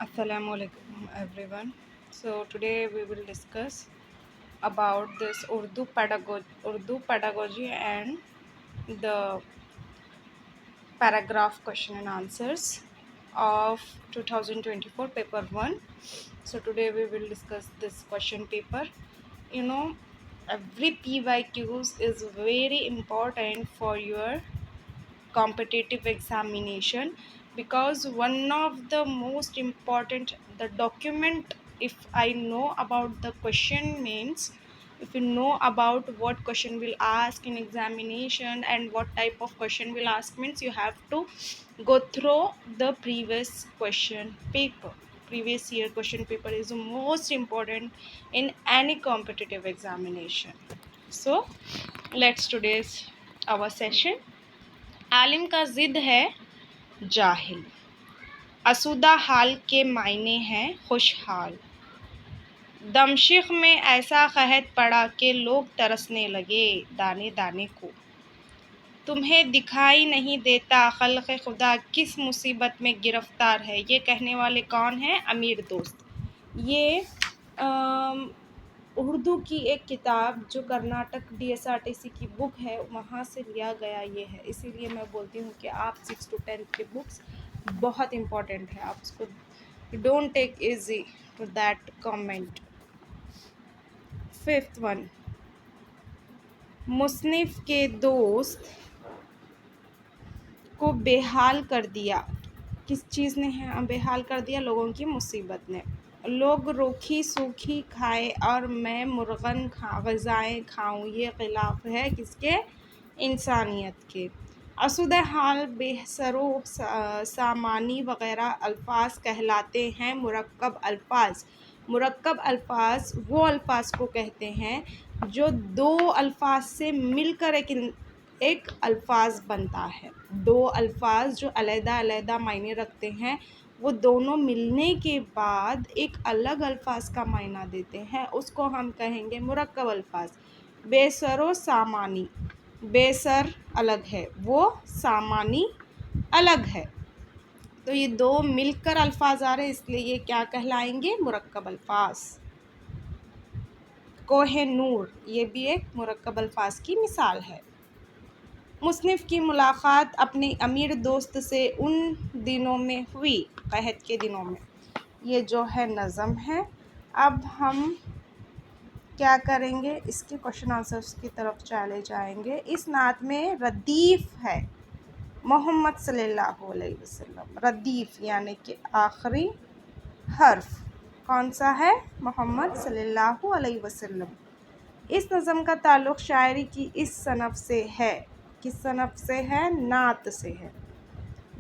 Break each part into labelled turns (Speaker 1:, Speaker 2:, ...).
Speaker 1: Assalamu alaikum everyone. So today we will discuss about this Urdu pedagogy and the paragraph question and answers of 2024 paper 1. So today we will discuss this question paper. You know, every PYQs is very important for your competitive examination, because one of the most important the document, if I know about the question means, if you know about what question will ask in examination and what type of question will ask means, you have to go through the previous year question paper is the most important in any competitive examination. So let's today's our session. आलिम का ज़िद है जाहिल, असुदा हाल के मायने हैं खुशहाल। दमश्क में ऐसा कहत पड़ा कि लोग तरसने लगे दाने दाने को। तुम्हें दिखाई नहीं देता खल्क़ खुदा किस मुसीबत में गिरफ्तार है। ये कहने वाले कौन हैं? अमीर दोस्त। ये उर्दू की एक किताब जो कर्नाटक DSRTC की बुक है, वहाँ से लिया गया ये है। इसीलिए मैं बोलती हूँ कि आप 6 to 10 की बुक्स बहुत इम्पॉर्टेंट है, आप उसको don't take easy to that comment. 5th one, मुसन्निफ के दोस्त को बेहाल कर दिया। किस चीज़ ने है बेहाल कर दिया? लोगों की मुसीबत ने। लोग रूखी सूखी खाए और मैं मुर्गन ग़िज़ाएँ खाऊं, ये खिलाफ है किसके? इंसानियत के। असुद हाल बेसरो सामानी वग़ैरह अल्फाज कहलाते हैं मुरक्कब अल्फाज। मुरक्कब अल्फाज वो अल्फाज को कहते हैं जो दो अल्फाज से मिलकर एक अल्फाज बनता है। दो अल्फाज जो अलग-अलग मायने रखते हैं, वो दोनों मिलने के बाद एक अलग अल्फाज का मायना देते हैं, उसको हम कहेंगे मुरक्कब अल्फाज। बेसरो सामानी, बेसर अलग है, वो सामानी अलग है, तो ये दो मिलकर अल्फाज आ रहे हैं, इसलिए ये क्या कहलाएंगे? मुरक्कब अल्फाज। कोहे नूर, ये भी एक मुरक्कब अल्फाज की मिसाल है। मुसन्निफ की मुलाकात अपने अमीर दोस्त से उन दिनों में हुई, कहत के दिनों में। ये जो है नज़म है। अब हम क्या करेंगे? इसके क्वेश्चन आंसर्स की तरफ चले जाएंगे। इस नात में रदीफ़ है मोहम्मद सल्लल्लाहु अलैहि वसल्लम। रदीफ़ यानी कि आखिरी हर्फ कौन सा है? मोहम्मद सल्लल्लाहु अलैहि वसल्लम। इस नज़म का ताल्लुक़ शायरी की इस सनफ़ से है। किस सनफ़ से है? नात से है।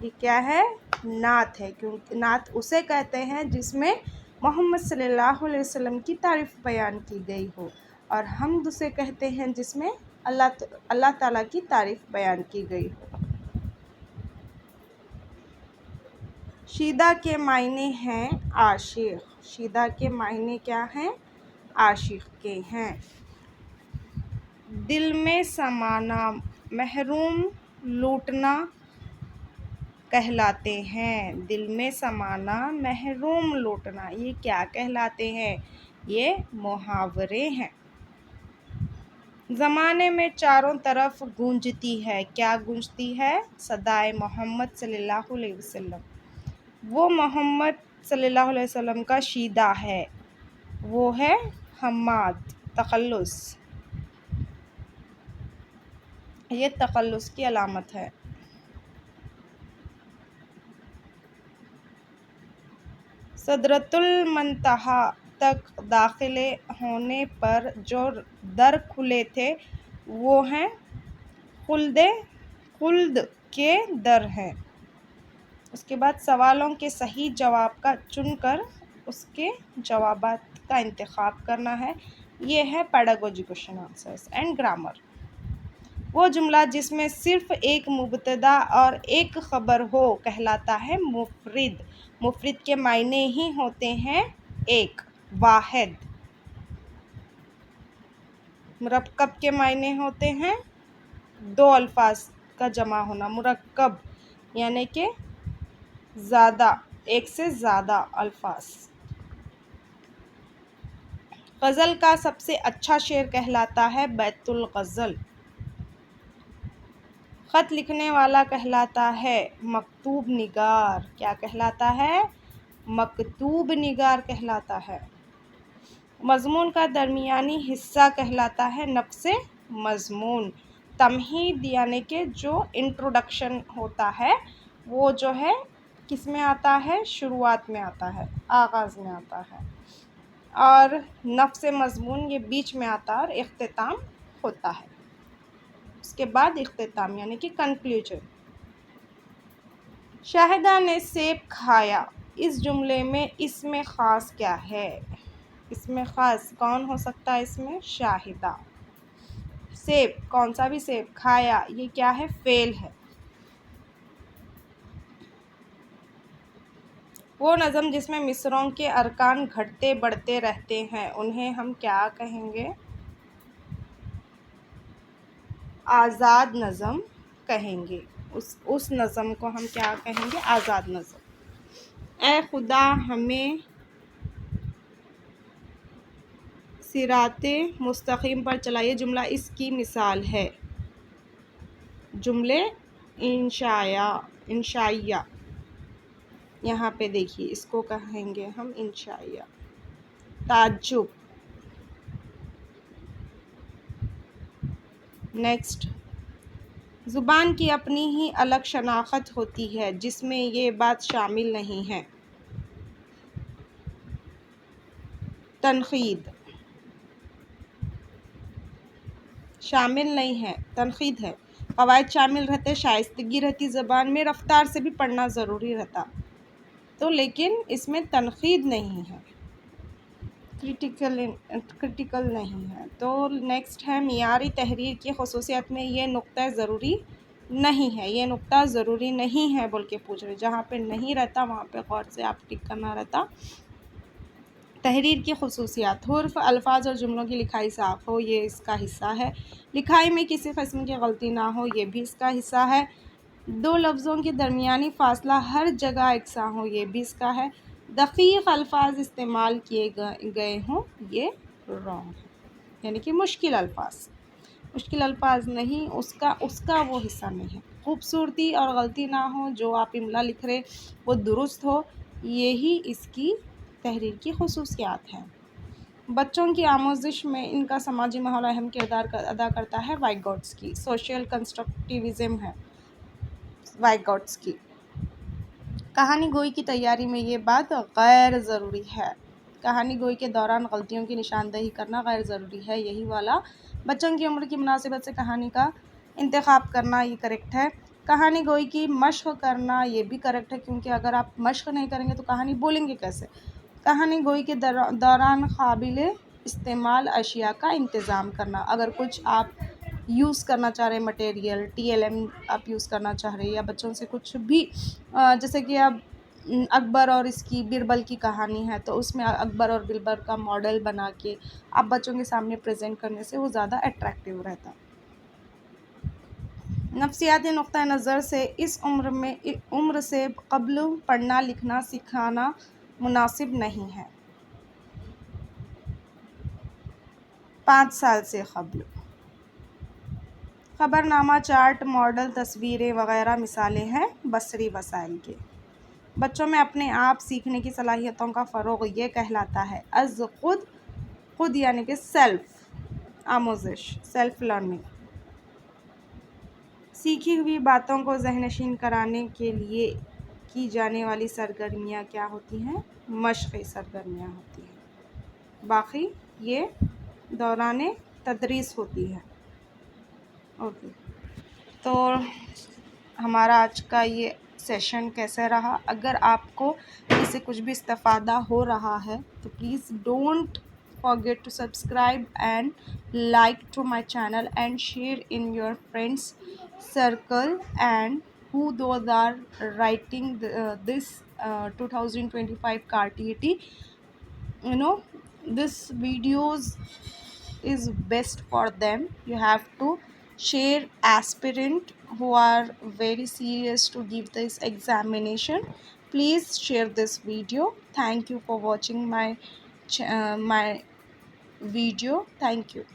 Speaker 1: ये क्या है? नात है, क्योंकि नात उसे कहते हैं जिसमें मोहम्मद सल्लल्लाहु अलैहि वसल्लम की तारीफ़ बयान की गई हो, और हमद उसे कहते हैं जिसमें अल्लाह ताला की तारीफ़ बयान की गई हो। शीदा के मायने हैं आशिक़। शीदा के मायने क्या हैं? आशिक़ के हैं। दिल में समाना महरूम लूटना कहलाते हैं। दिल में समाना महरूम लूटना, ये क्या कहलाते हैं? ये मुहावरे हैं। ज़माने में चारों तरफ गूंजती है, क्या गूंजती है? सदाए मोहम्मद सल्लल्लाहु अलैहि वसल्लम। वो मोहम्मद सल्लल्लाहु अलैहि वसल्लम का शीदा है, वो है हम्माद, तखल्लुस। ये तखल्लुस की अलामत है। सदरतुल मुंतहा तक दाखिले होने पर जो दर खुले थे, वो हैं खुल्द के दर हैं। उसके बाद सवालों के सही जवाब का चुनकर उसके जवाबात का इंतखाब करना है। ये है pedagogy question answers and grammar. वो जुमला जिसमें सिर्फ एक मुब्तदा और एक ख़बर हो कहलाता है मुफरिद। मुफरिद के मायने ही होते हैं एक, वाहिद। मुरक्कब के मायने होते हैं दो अल्फाज का जमा होना। मुरक्कब यानी कि ज़्यादा, एक से ज़्यादा अल्फाज। गज़ल का सबसे अच्छा शेर कहलाता है बैतुल गज़ल। ख़त लिखने वाला कहलाता है मकतूब निगार। क्या कहलाता है? मकतूब निगार कहलाता है। मज़मून का दरमियानी हिस्सा कहलाता है नफ़्स मज़मून। तमहीद यानी कि जो इंट्रोडक्शन होता है वो जो है किस में आता है? शुरुआत में आता है, आगाज़ में आता है। और नफ़्स मज़मून ये बीच में आता है और इख्तिताम होता है। उसके बाद इख्तिताम यानी कि कंक्लूजन। शाहिदा ने सेब खाया। इस जुमले में इसमें ख़ास क्या है? इसमें ख़ास कौन हो सकता है? इसमें शाहिदा। सेब, कौन सा भी सेब, खाया, ये क्या है? फ़ेल है। वो नज़म जिसमें मिसरों के अरकान घटते बढ़ते रहते हैं उन्हें हम क्या कहेंगे? आज़ाद नज़म कहेंगे। उस नज़म को हम क्या कहेंगे? आज़ाद नज़म। ऐ खुदा हमें सिराते मुस्तकीम पर चलाइए। जुमला इसकी मिसाल है। जुमले इंशाइया। यहाँ पे देखिए, इसको कहेंगे हम इंशाइया। ताज्जुब। नेक्स्ट, ज़ुबान की अपनी ही अलग शनाख्त होती है जिसमें ये बात शामिल नहीं है। तनक़ीद। शामिल नहीं है, तनक़ीद है। क़वाइद शामिल रहते, शाइस्तगी रहती ज़बान में, रफ्तार से भी पढ़ना ज़रूरी रहता तो, लेकिन इसमें तनक़ीद नहीं है, क्रिटिकल नहीं है। तो नेक्स्ट है, मियारी तहरीर की ख़ुसूसियत में ये नुक्ता ज़रूरी नहीं है। ये नुक्ता ज़रूरी नहीं है बोल के पूछ रहे। जहाँ पे नहीं रहता वहाँ पे गौर से आप टिक करना रहता। तहरीर की ख़ुसूसियात। हुर्फ़, अल्फाज और जुमलों की लिखाई साफ़ हो, ये इसका हिस्सा है। लिखाई में किसी किस्म की गलती ना हो, ये भी इसका हिस्सा है। दो लफ्ज़ों के दरमियानी फ़ासला हर जगह एकसां हो, ये भी इसका है। दक़ीक़ अल्फाज इस्तेमाल किए गए हों, ये रॉन्ग है, यानी कि मुश्किल अल्फाज नहीं, उसका वो हिस्सा नहीं है। खूबसूरती और गलती ना हो, जो आप इमला लिख रहे वो दुरुस्त हो, यही इसकी तहरीर की ख़ुसूसियात हैं। बच्चों की आमोज़िश में इनका समाजी माहौल अहम किरदार अदा करता है। वाइगॉट्स्की। सोशल कंस्ट्रक्टिविज़म है वाइगॉट्स्की। कहानी गोई की तैयारी में ये बात गैर ज़रूरी है। कहानी गोई के दौरान गलतियों की निशानदही करना गैर ज़रूरी है, यही वाला। बच्चों की उम्र की मुनासिबत से कहानी का इंतखाब करना, ये करेक्ट है। कहानी गोई की मश्क करना, ये भी करेक्ट है, क्योंकि अगर आप मश्क नहीं करेंगे तो कहानी बोलेंगे कैसे। कहानी गोई के दौरान काबिल इस्तेमाल अशिया का इंतज़ाम करना। अगर कुछ आप यूज़ करना चाह रहे हैं, मटेरियल, TLM आप यूज़ करना चाह रहे हैं, या बच्चों से कुछ भी जैसे कि अब अकबर और इसकी बीरबल की कहानी है, तो उसमें अकबर और बीरबल का मॉडल बना के आप बच्चों के सामने प्रेजेंट करने से वो ज़्यादा अट्रैक्टिव रहता। नफ्सियाती नुक्ता नज़र से इस उम्र से कब्ल पढ़ना लिखना सिखाना मुनासिब नहीं है। 5 साल से कब्ल। ख़बरनामा, चार्ट, मॉडल, तस्वीरें वग़ैरह मिसालें हैं बसरी वसाइल के। बच्चों में अपने आप सीखने की सलाहियतों का फ़रोग़ ये कहलाता है। खुद यानी कि सेल्फ आमोज़िश, सेल्फ लर्निंग। सीखी हुई बातों को ज़हनशीन कराने के लिए की जाने वाली सरगर्मियाँ क्या होती हैं? मश्क़ी सरगर्मियाँ होती हैं। बाकी ये दौरान तदरीस होती है। ओके, तो हमारा आज का ये सेशन कैसे रहा? अगर आपको इससे कुछ भी इस्तेफ़ादा हो रहा है तो please don't forget to subscribe and like to my channel and share in your friends circle, and who those are writing this 2025 CAR TET, this videos is best for them. You have to share aspirant who are very serious to give this examination, Please share this video. Thank you for watching my video. Thank you.